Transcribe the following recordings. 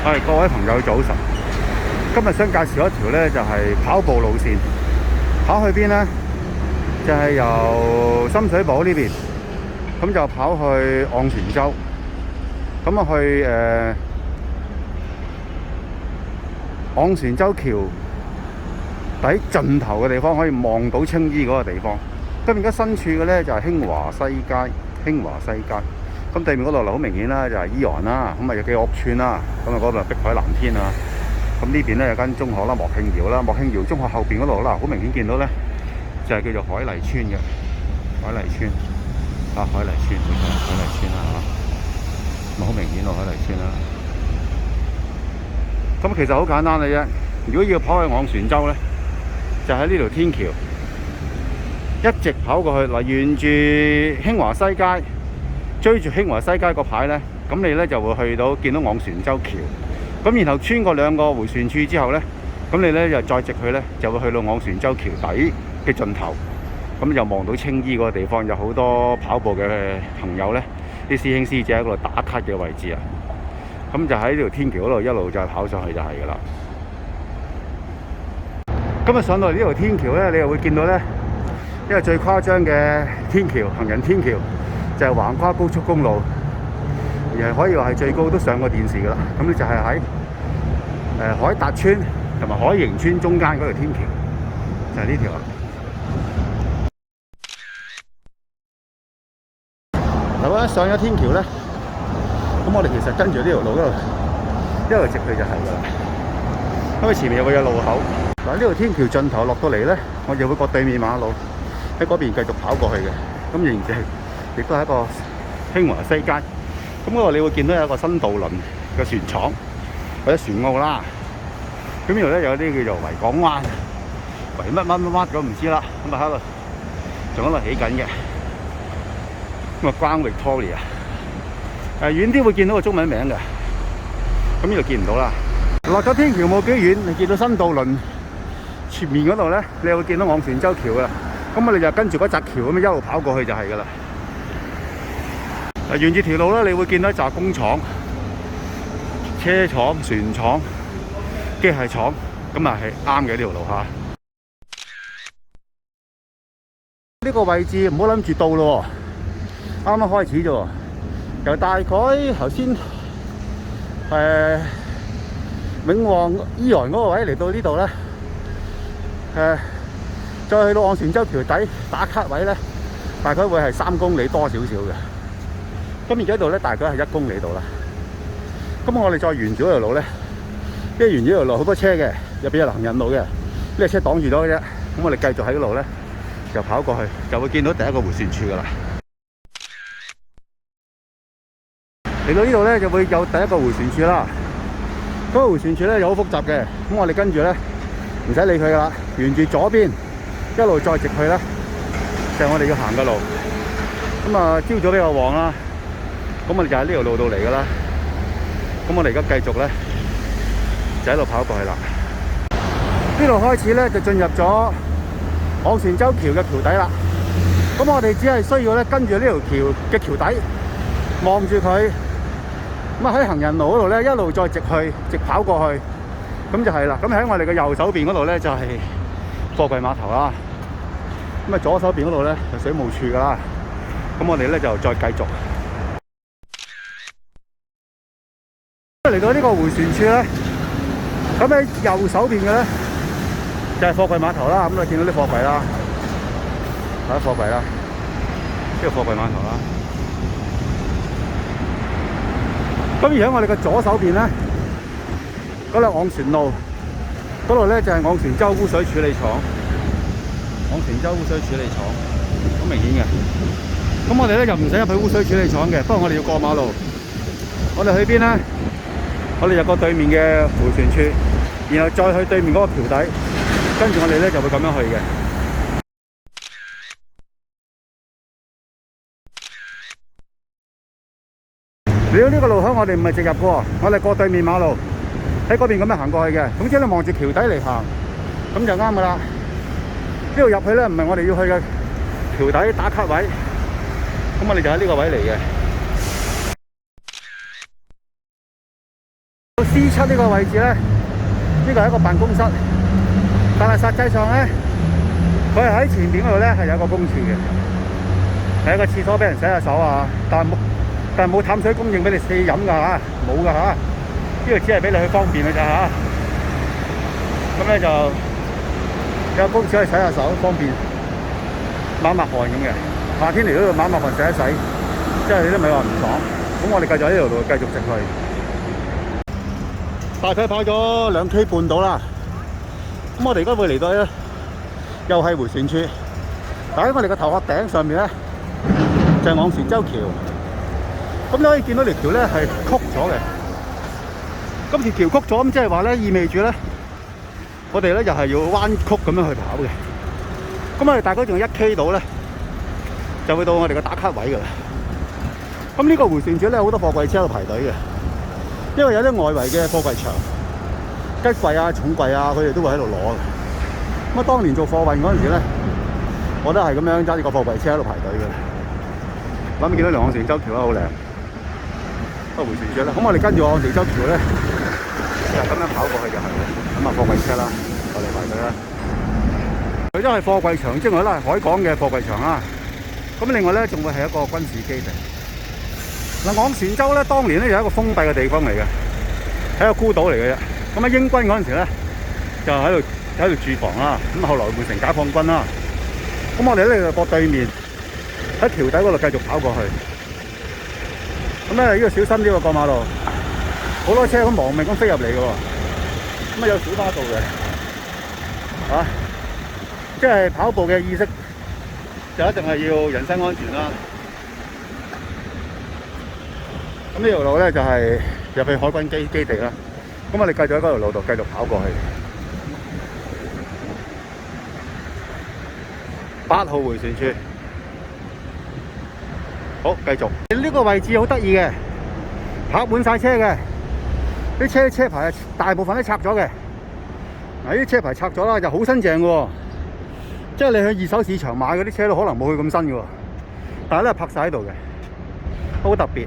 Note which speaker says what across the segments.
Speaker 1: 各位朋友早晨，今日想介紹一條呢，就係跑步路線，跑去邊呢？就係由深水埗呢邊，咁就跑去昂船洲，咁啊去昂船洲橋底盡頭嘅地方，可以望到青衣嗰個地方。咁而家身處嘅呢，就係興華西街，興華西街。咁對面嗰度好明顯啦，就係依岸啦，咁啊有幾個屋邨啦，咁啊嗰度碧海藍天啊。咁呢邊咧有間中學啦，莫慶堯啦，莫慶堯中學後邊嗰度啦，好明顯見到咧，就係叫做海麗村嘅海麗村啊，海麗村冇錯，海麗村啦嚇，咁好明顯咯，海麗村啦。咁其實好簡單嘅啫，如果要跑去昂船洲咧，就喺呢條天橋一直跑過去嗱，沿住興華西街。追住興華西街個牌呢，咁你呢就會去到見到昂船洲橋，咁然後穿過兩個迴旋處之後呢，咁你呢就再直去呢，就會去到昂船洲橋底嘅盡頭，咁就望到青衣嗰個地方，有好多跑步嘅朋友呢，啲師兄師姐喺嗰度打卡嘅位置啊，咁就喺呢條天橋嗰度一路再跑上去就係㗎啦。咁啊上到嚟呢條天橋呢，你又會見到呢一個最誇張嘅天橋，行人天橋。就係橫跨高速公路，而係可以話係最高都上過電視㗎啦。咁咧就係喺海達村同埋海盈村中間嗰條天橋，就係呢條啦。嗱，上咗天橋咧，咁我哋其實跟住呢條路一路直去就係㗎啦。因為前面有個路口，嗱呢條天橋盡頭落到嚟咧，我就會過對面馬路喺嗰邊繼續跑過去嘅。咁仍然係。亦都係一個興華西街，咁嗰度你會見到有一個新渡輪嘅船廠或者船澳啦。咁呢度咧有啲叫做維港灣、維乜咁唔知啦。咁啊喺度仲喺度起緊嘅。咁啊Grand Victoria，遠啲會見到個中文名嘅。咁呢度見唔到啦。落咗天橋冇幾遠，你見到新渡輪前面嗰度咧，你會見到昂船洲橋噶啦。咁我哋就跟住嗰紮橋咁樣一路跑過去就係噶啦。沿住條路咧，你會見到一紮工廠、車廠、船廠、機械廠，咁啊係啱嘅呢條路嚇。呢個位置唔好諗住到咯，啱啱開始啫喎。由大概頭先永旺依岸嗰個位嚟到呢度咧，再去到昂船洲橋底打卡位咧，大概會係3公里多少少嘅。咁而家度咧，大概係1公里度啦。咁我哋再沿住嗰條路咧，因為沿住條路好多車嘅，入邊有行人路嘅，呢個車擋住咗嘅啫。咁我哋繼續喺嗰度咧，就跑過去，就會見到第一個迴旋處噶啦。嚟到呢度咧，就會有第一個迴旋處啦。嗰個迴旋處咧又好複雜嘅，咁我哋跟住咧唔使理佢噶啦，沿住左邊一路再直去咧，就係我哋要行嘅路。咁啊，朝早比較旺啦。咁我哋就喺呢條路度嚟㗎啦。咁我哋而家繼續咧，就喺度跑過去啦。呢度開始咧就進入咗昂船洲橋嘅橋底啦。咁我哋只係需要咧跟住呢條橋嘅橋底，望住佢。咁啊喺行人路嗰度咧，一路再直跑過去，咁就係啦。咁喺我哋嘅右手邊嗰度咧就係貨櫃碼頭啦。咁啊左手邊嗰度咧就水務處㗎啦。咁我哋咧就再繼續。嚟到呢個迴旋處咧，咁喺右手邊嘅咧就係貨櫃碼頭啦。咁你見到啲貨櫃啦，睇下貨櫃啦，呢個貨櫃碼頭啦。咁而喺我哋嘅左手邊咧，嗰度昂船路嗰度咧就係昂船洲污水處理廠，昂船洲污水處理廠，好明顯嘅。咁我哋咧就唔使入去污水處理廠嘅，不過我哋要過馬路。我哋去邊咧？我哋入過對面嘅迴旋處，然後再去對面嗰個橋底，跟住我哋咧就會咁樣去嘅。嚟到呢個路口，我哋唔係直入嘅，我哋過對面馬路，喺嗰邊咁樣行過去嘅。總之你望住橋底嚟行，咁就啱噶啦。呢度入去咧，唔係我哋要去嘅橋底打卡位，咁我哋就喺呢個位嚟嘅。司 C7呢個位置咧，呢個係一個辦公室，但係實際上咧，佢係喺前邊嗰度咧係有一個公廁嘅，係一個廁所俾人洗下手啊，但係冇淡水供應俾你試飲㗎嚇，冇㗎嚇，呢個只係俾你去方便㗎咋嚇。咁咧就有個公廁可以洗下手，方便抹汗咁嘅。夏天嚟呢度抹汗洗一洗，即係你都唔係話唔爽。咁我哋繼續喺呢度繼續直去。大概跑咗2 K 半到啦。咁我哋而家會嚟到咧，又係迴旋處。但喺我哋個頭殼頂上面咧，就係昂船洲橋。咁你可以見到條橋咧係曲咗嘅。咁條橋曲咗，咁即係話咧，意味住咧，我哋咧又係要彎曲咁樣去跑嘅。咁我哋大概仲有1 K 到咧，就會到我哋個打卡位㗎啦。咁呢個迴旋處咧，好多貨櫃車喺度排隊嘅，因為有啲外圍嘅貨櫃場、吉櫃啊、重櫃啊，佢哋都會喺度攞嘅。咁啊，當年做貨運嗰陣時咧，我都係咁樣揸住個貨櫃車喺度排隊嘅。咁見到昂船洲橋啦，好靚，個迴旋處啦。咁我哋跟住昂船洲橋咧，就咁樣跑過去就係嘅。咁啊，貨櫃車啦，我哋排隊啦。佢都係貨櫃場之外啦，海港嘅貨櫃場啦。咁另外咧，仲會係一個軍事基地。嗱，昂船洲咧，當年咧有一個封閉嘅地方嚟嘅，係一個孤島嚟嘅啫。咁啊，英軍嗰陣時咧，就喺度駐防啦。咁後來換成解放軍啦。咁我哋咧就過對面喺橋底嗰度繼續跑過去。咁咧呢個小心啲喎，過馬路，好多車咁亡命咁飛入嚟嘅喎。咁啊有小巴道嘅，啊，即係跑步嘅意識就一定係要人身安全啦。咁呢條路咧就係入去海軍基地啦。咁我哋繼續喺嗰條路度繼續跑過去。8號迴旋處，好繼續。呢個位置好得意嘅，泊滿晒車嘅，啲車牌大部分都拆咗嘅。嗱，呢啲車牌拆咗啦，就好新淨嘅喎。即係你去二手市場買嗰啲車都可能冇佢咁新嘅喎，但係咧泊晒喺度嘅，好特別。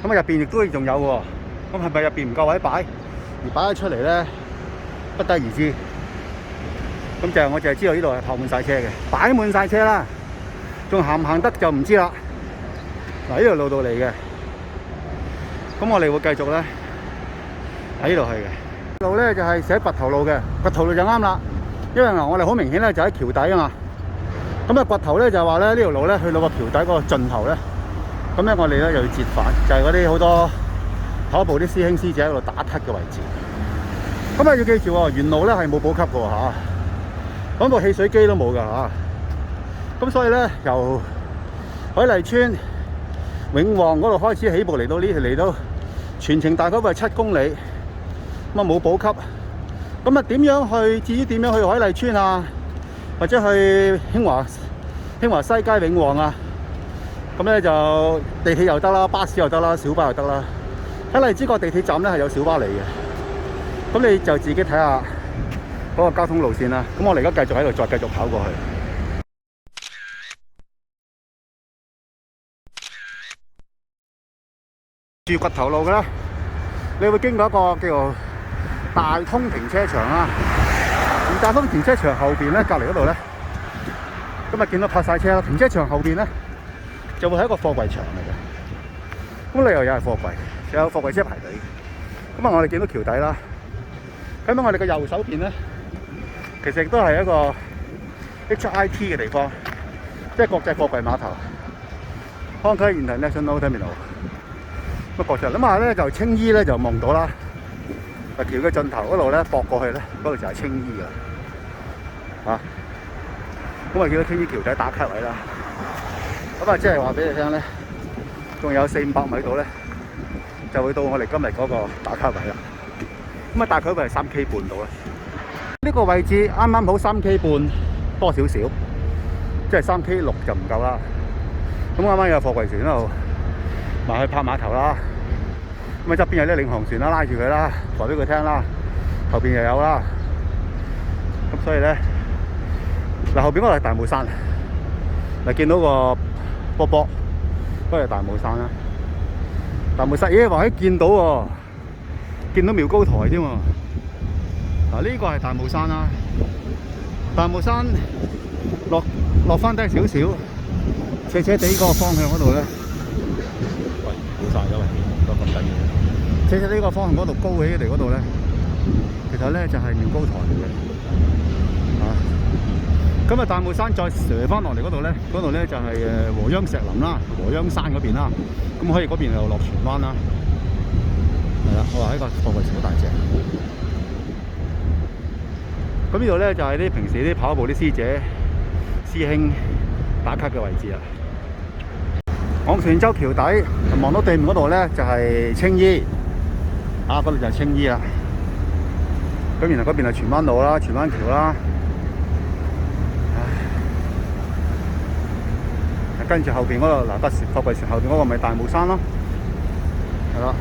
Speaker 1: 咁啊入邊亦都仲有喎，咁係咪入邊唔夠位擺，而擺咗出嚟咧，不得而知。咁我淨係知道呢度係泊滿晒車嘅，擺滿晒車啦，仲行唔行得就唔知啦。嗱，呢條路度嚟嘅，咁我哋會繼續咧喺呢度去嘅。路咧就係寫掘頭路嘅，掘頭路就啱啦，因為我哋好明顯咧就喺橋底啊嘛。咁啊掘頭咧就話咧呢條路咧去到個橋底嗰個盡頭咧。咁咧，我哋咧又要折返，就係嗰啲好多跑步啲師兄師姐喺度打卡嘅位置。咁啊，要記住喎，沿路咧係冇補給嘅嚇，咁部汽水機都冇㗎嚇。咁所以咧，由海麗村永旺嗰度開始起步嚟到全程大概係7公里，咁啊冇補給。咁啊點樣去？至於點樣去海麗村啊，或者去興華西街永旺啊？咁咧就地鐵又得啦，巴士又得啦，小巴又得啦。喺荔枝角地鐵站咧係有小巴嚟嘅，咁你就自己睇下嗰個交通路線啦。咁我哋而家繼續喺度再繼續跑過去。住掘頭路嘅啦，你會經過一個叫做大通停車場啦。而大通停車場後邊咧，隔離嗰度咧，今日見到泊晒車啦。停車場後邊咧，就會係一個貨櫃場嚟嘅，咁你又係貨櫃，又有貨櫃車排隊。咁啊，我哋見到橋底啦。咁喺我哋嘅右手邊咧，其實亦都係一個 HIT 嘅地方，即係國際貨櫃碼頭 Hong Kong International Terminal。咁國際諗下咧，就青衣咧就望到啦。橋嘅盡頭嗰度咧，駁過去咧，嗰度就係青衣㗎。啊，咁啊見到青衣橋底打卡位啦。咁啊，即係話俾你聽咧，仲有400-500米度咧，就會到我哋今日嗰個打卡位啦。咁啊，大概會係3 K 半度啦。呢個位置啱啱好3 K 半多少少，即係3 K 6就唔夠啦。咁啱啱有貨櫃船喺度埋去泊碼頭啦。咁啊側邊有啲領航船啦，拉住佢啦，話俾佢聽啦。後邊又有啦。咁所以咧，嗱後邊嗰個係大帽山，嗱見到個波波嗰個係大帽山啦。大帽山，咦，話喺見到喎，見到妙高台添喎。嗱，呢個係大帽山啦。大帽山落翻低少少，斜斜地嗰個方向嗰度咧，喂，冇晒咗喂，都咁緊要。斜斜地呢個方向嗰度高起嚟嗰度咧，其實咧就係妙高台嚟嘅。咁啊，大帽山再斜翻落嚟嗰度咧，就係禾秧石林啦，禾秧山嗰邊啦。咁可以嗰邊又落荃灣啦。係啦，我話呢個貨櫃船好大隻。咁呢度咧就係啲平時啲跑步啲師姐師兄打卡嘅位置啦。昂船洲橋底望到對面嗰度咧就係青衣，嗰度就係青衣啦。咁然後嗰邊係荃灣路啦、荃灣橋啦。跟住後邊嗰度嗱，貨櫃船後邊嗰個咪大帽山咯，係啦。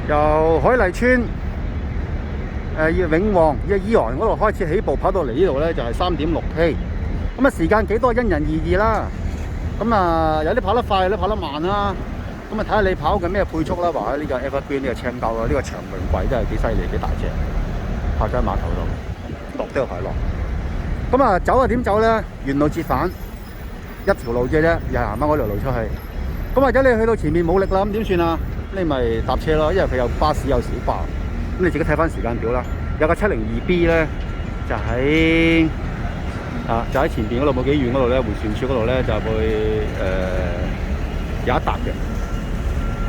Speaker 1: 由海麗村永旺依岸嗰度開始起步，跑到嚟呢度咧就係3.6 K。咁啊，時間幾多因人而異啦。咁啊，有啲跑得快，有啲跑得慢啦。咁啊，睇下你跑緊咩配速啦。話呢個 Evergreen 呢個青膠啦，呢個長輪軌真係幾犀利，幾大隻，泊咗喺碼頭度，落都有排落。咁啊，走啊點走咧？沿路折返，一條路啫，又行翻嗰條路出去。咁或者你去到前面冇力啦，咁點算啊？你咪搭車咯，因為佢有巴士有小巴。咁你自己睇翻時間表啦。有個 702B 咧，就喺前邊嗰度冇幾遠嗰度咧，迴旋處嗰度咧就會有一笪嘅。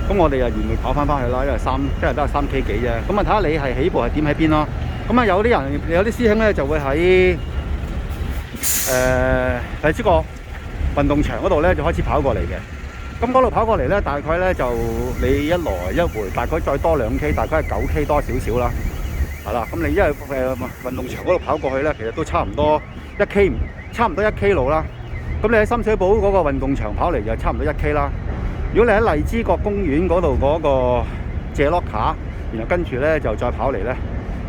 Speaker 1: 咁我哋就沿路跑翻去啦，因為都係3 K 幾啫。咁啊睇下你係起步係點喺邊咯。咁啊有啲師兄咧就會喺荔枝角運動場嗰度咧就開始跑過嚟嘅。咁嗰度跑過嚟咧，大概咧就你一來一回，大概再多2 K， 大概係9 K 多少少啦。係啦，咁你因為運動場嗰度跑過去咧，其實都差唔多1 K， 差唔多1 K 路啦。咁你喺深水埗嗰個運動場跑嚟就差唔多1 K 啦。如果你喺荔枝角公園嗰度嗰個借 lock 卡，然後跟住咧就再跑嚟咧，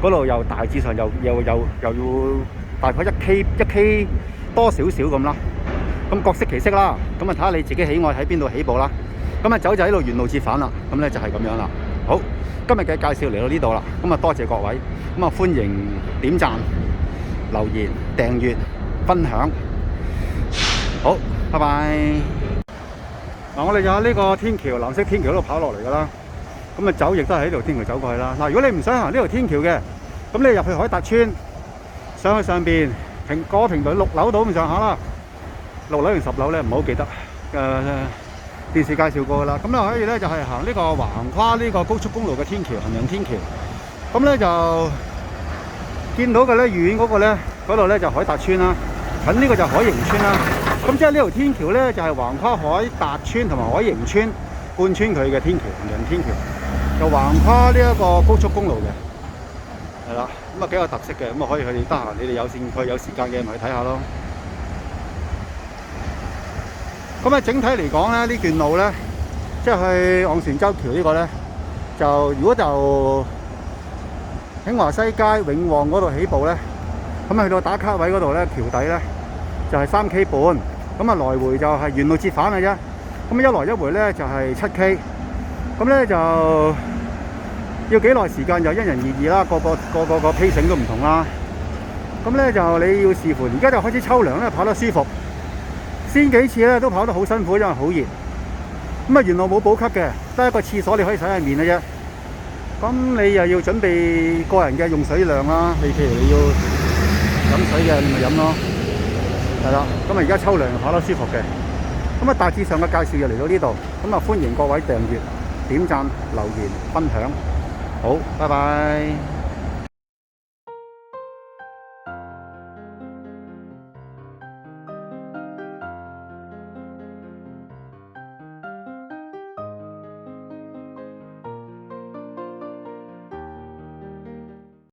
Speaker 1: 嗰度又大致上又要大概1 K 多少少咁啦。咁各適其適啦。咁啊睇下你自己喜愛喺邊度起步啦。咁啊走就喺度沿路折返啦。咁咧就係咁樣啦。好。今日嘅介紹嚟到呢度啦，咁啊多謝各位，咁啊歡迎點讚、留言、訂閱、分享，好，拜拜。嗱，我哋就喺呢個天橋藍色天橋嗰度跑落嚟噶啦，咁啊走亦都係喺呢條天橋走過去啦。嗱，如果你唔想行呢條天橋嘅，咁你入去海達村，上去上邊平台6樓到咁上下啦，6樓定10樓咧唔好記得，電視介紹過噶啦，咁咧可以咧就係行呢個橫跨呢個高速公路嘅天橋，行人天橋。咁咧就見到嘅咧，遠嗰個咧，嗰度咧就海達村啦，近呢個就海盈村啦。咁即係呢條天橋咧就係橫跨海達村同埋海盈村貫穿佢嘅天橋，行人天橋，就橫跨呢一個高速公路嘅，係啦。咁啊幾有特色嘅，咁啊可以去得閒，你哋有興趣有時間嘅咪去睇下咯。咁啊，整體嚟講咧，呢段路咧，即係去昂船洲橋呢個咧，就如果就興華西街永旺嗰度起步咧，咁啊去到打卡位嗰度咧，橋底咧就係3 K 半，咁啊來回就係沿路折返嘅啫。咁一來一回咧就係7 K，咁咧就要幾耐時間就因人而異啦，個 pacing 都唔同啦。咁咧就你要視乎，而家就開始秋涼咧，跑得舒服。先幾次咧都跑得好辛苦，因為好熱。咁啊，沿路冇補給嘅，得一個廁所你可以洗下面嘅啫。咁你又要準備個人嘅用水量啦。你譬如你要飲水嘅，你咪飲咯。係啦。咁啊，而家秋涼跑得舒服嘅。咁啊，大致上嘅介紹就嚟到呢度。咁啊，歡迎各位訂閱、點讚、留言、分享。好，拜拜。